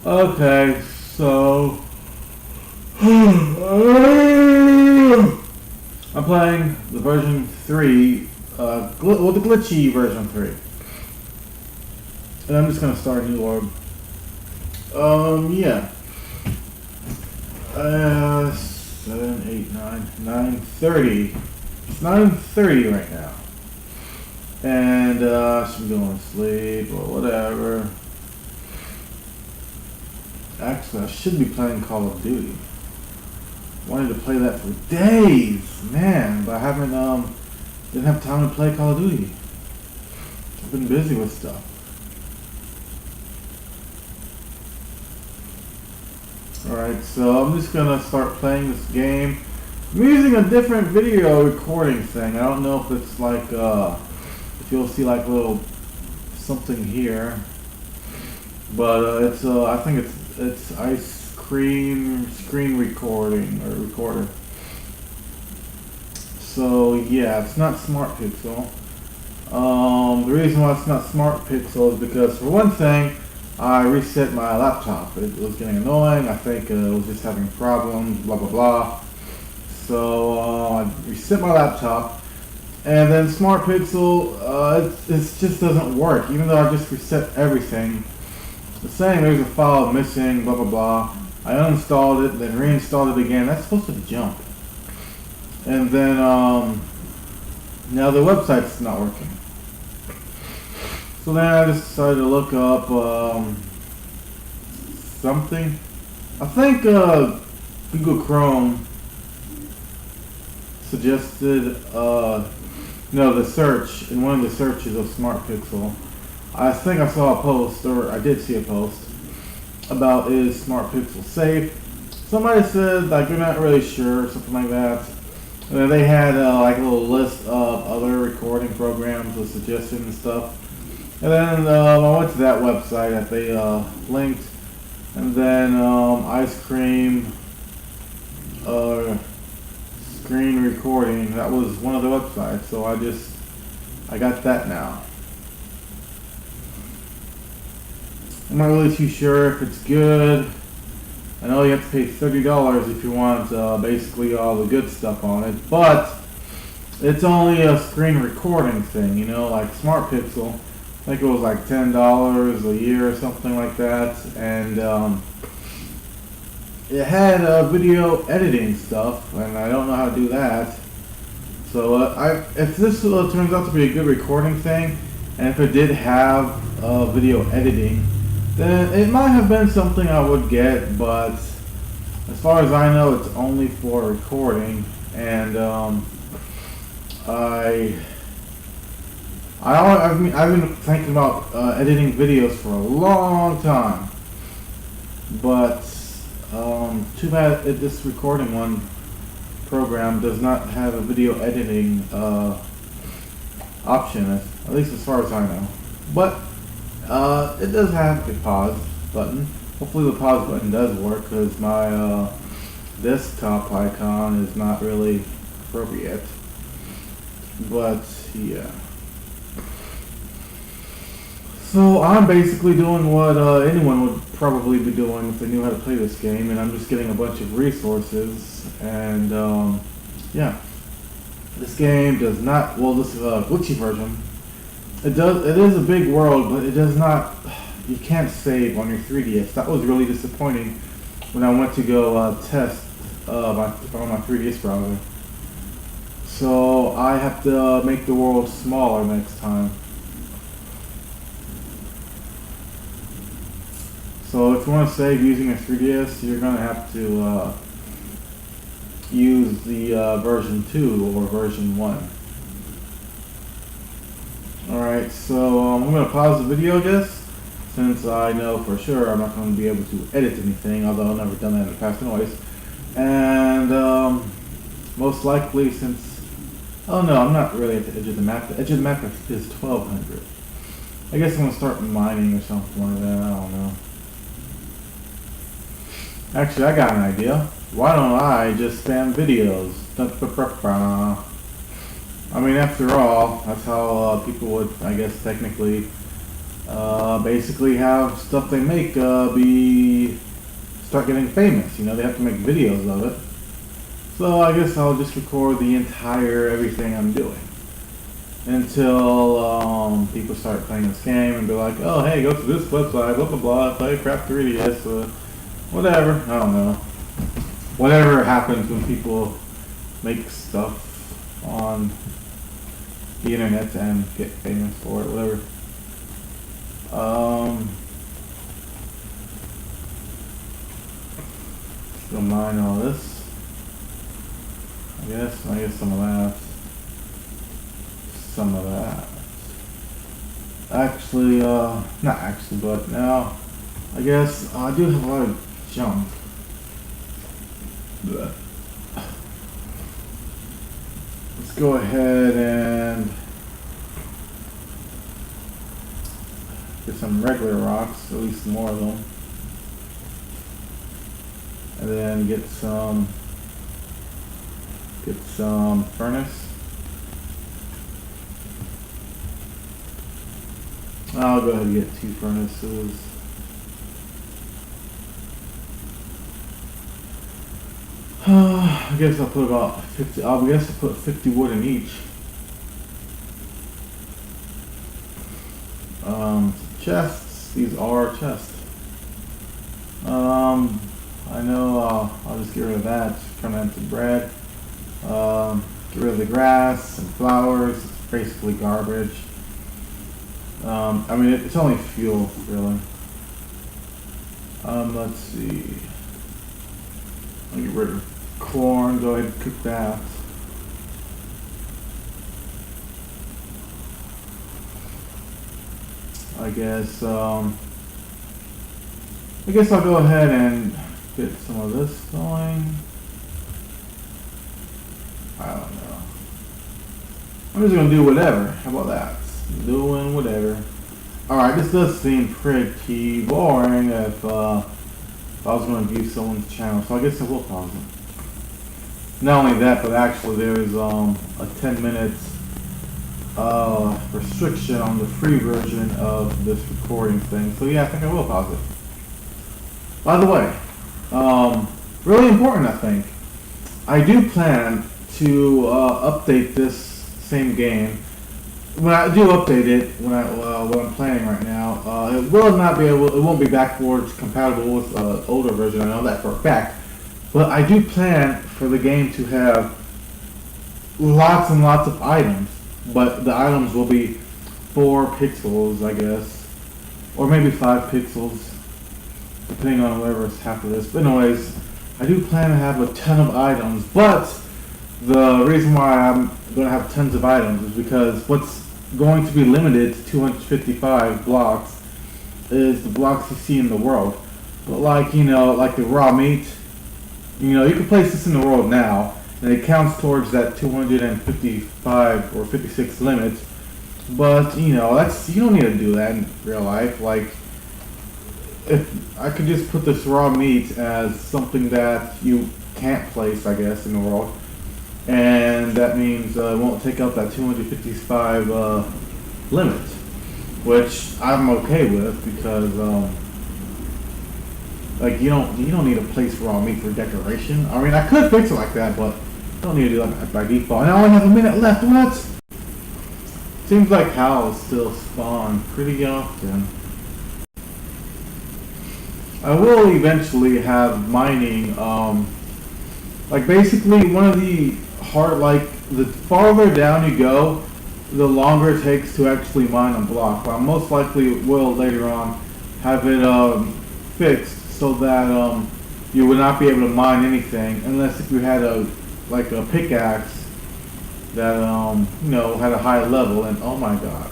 Okay, so I'm playing the version 3, the Glitchy version 3. And I'm just gonna start a new org. Yeah. 7, 8, 9, 9:30. It's 9:30 right now. And, I should be going to sleep or whatever. Actually, I should be playing Call of Duty. Wanted to play that for days, man, but I haven't, didn't have time to play Call of Duty. I've been busy with stuff. Alright, so I'm just gonna start playing this game. I'm using a different video recording thing. I don't know if it's like, if you'll see like a little something here. But, it's, I think it's Ice Cream Screen Recording, or Recorder. So, yeah, it's not Smart Pixel. The reason why it's not Smart Pixel is because, for one thing, I reset my laptop. It was getting annoying. I think it was just having problems, blah blah blah. So I reset my laptop, and then Smart Pixel, it just doesn't work. Even though I just reset everything, it's saying there's a file missing, blah blah blah. I uninstalled it, then reinstalled it again. That's supposed to jump. And then now the website's not working. So then I just decided to look up something. I think Google Chrome suggested the search in one of the searches of Smart Pixel. I think I saw a post, or I did see a post about is Smart Pixel safe. Somebody said like they're not really sure, something like that. And then they had like a little list of other recording programs with suggestions and stuff. And then I went to that website that they linked, and then Ice Cream Screen Recording, that was one of the websites, so I got that now. I'm not really too sure if it's good. I know you have to pay $30 if you want basically all the good stuff on it, but it's only a screen recording thing, you know, like Smart Pixel. I think it was like $10 a year or something like that, and it had video editing stuff, and I don't know how to do that. So if this turns out to be a good recording thing, and if it did have video editing, then it might have been something I would get. But as far as I know, it's only for recording, and I've been thinking about editing videos for a long time, but too bad this recording one program does not have a video editing option, at least as far as I know. But it does have a pause button. Hopefully the pause button does work, because my desktop icon is not really appropriate. But yeah. So I'm basically doing what anyone would probably be doing if they knew how to play this game, and I'm just getting a bunch of resources, and yeah. This game does not, well, this is a glitchy version. It is a big world, but it does not, you can't save on your 3DS. That was really disappointing when I went to go test on my 3DS browser. So I have to make the world smaller next time. So if you want to save using a 3DS, you're going to have to use the version 2 or version 1. Alright, so I'm going to pause the video, I guess, since I know for sure I'm not going to be able to edit anything, although I've never done that in the past anyways. And most likely, since, oh no, I'm not really at the edge of the map. The edge of the map is 1200. I guess I'm going to start mining or something like that, I don't know. Actually, I got an idea. Why don't I just spam videos? I mean, after all, that's how people would, I guess, technically, basically have stuff they make be start getting famous. You know, they have to make videos of it. So I guess I'll just record the entire everything I'm doing until people start playing this game and be like, oh hey, go to this website, blah blah blah, play Craft3DS, whatever. I don't know. Whatever happens when people make stuff on the internet and get famous for it, whatever. Still mine all this. I guess some of that. Some of that. Actually, not actually, but now, I guess I do have a lot of junk. Let's go ahead and get some regular rocks, at least more of them. And then get some furnace. I'll go ahead and get 2 furnaces. I guess I'll put about 50. I guess I'll put 50 wood in each. Chests. These are chests. I know. I'll just get rid of that. Turn that into bread. Get rid of the grass and flowers. It's basically garbage. I mean, it's only fuel, really. Let's see. I'll get rid of corn. Go ahead and cook that. I guess I'll go ahead and get some of this going. I don't know. I'm just gonna do whatever. How about that? Doing whatever. Alright, this does seem pretty boring if I was going to view someone's channel, so I guess I will pause it. Not only that, but actually there's a 10 minutes restriction on the free version of this recording thing, so yeah, I think I will pause it. By the way, really important, I think, I do plan to update this same game. When I do update it, what I'm planning right now, it won't be backwards compatible with the older version. I know that for a fact. But I do plan for the game to have lots and lots of items. But the items will be 4 pixels, I guess, or maybe 5 pixels, depending on whatever's after this. But anyways, I do plan to have a ton of items. But the reason why I'm going to have tons of items is because what's going to be limited to 255 blocks is the blocks you see in the world. But like, you know, like the raw meat, you know, you can place this in the world now and it counts towards that 255 or 56 limit. But you know, you don't need to do that in real life. Like, if I could just put this raw meat as something that you can't place, I guess, in the world, and that means it won't take up that 255 limit, which I'm okay with because like you don't need to place raw meat for decoration. I mean, I could fix it like that, but I don't need to do that by default. And I only have a minute left. What? Seems like cows still spawn pretty often. I will eventually have mining. Like basically one of the the farther down you go, the longer it takes to actually mine a block. But I most likely will later on have it fixed so that you would not be able to mine anything unless if you had a pickaxe that you know, had a high level. And oh my god.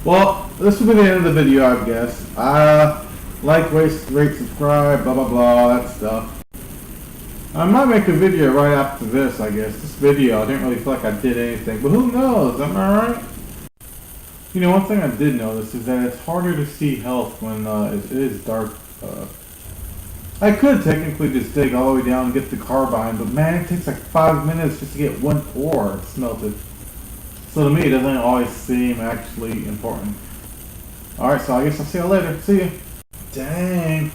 Well, this will be the end of the video, I guess. Like, rate, subscribe, blah blah blah, that stuff. I might make a video right after this, I guess. This video, I didn't really feel like I did anything, but who knows, am I right? You know, one thing I did notice is that it's harder to see health when it is dark. I could technically just dig all the way down and get the carbine, but man, it takes like 5 minutes just to get one ore smelted. So to me, it doesn't always seem actually important. Alright, so I guess I'll see you later. See ya. Dang.